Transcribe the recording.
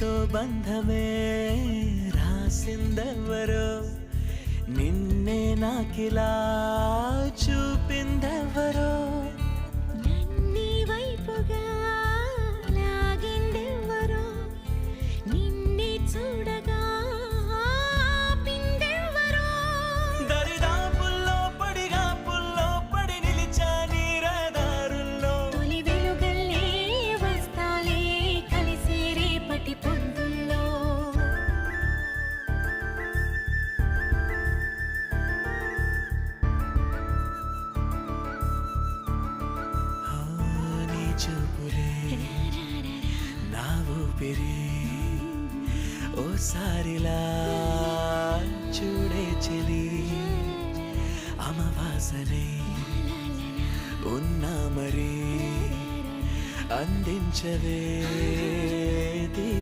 నీతో బంధమే రాసిందెవరో నిన్నే నాకిలా చూపిందెవరో నన్నీ వైపుగా లాగిందెవరో నిన్నే చూడగా ఆపిందెవరో దరిదాపుల్లో పడిగా పుల్లో పడి నిలిచా నీ రహదారుల్లో తొలి వెలుగల్లే వస్తాలే కలిసే రేపటి పొద్దుల్లో నీ చూపులే నా ఊపిరి ఓసారిలా చూడే చెలి అమవాసనే ఉన్నా మరి అందించవే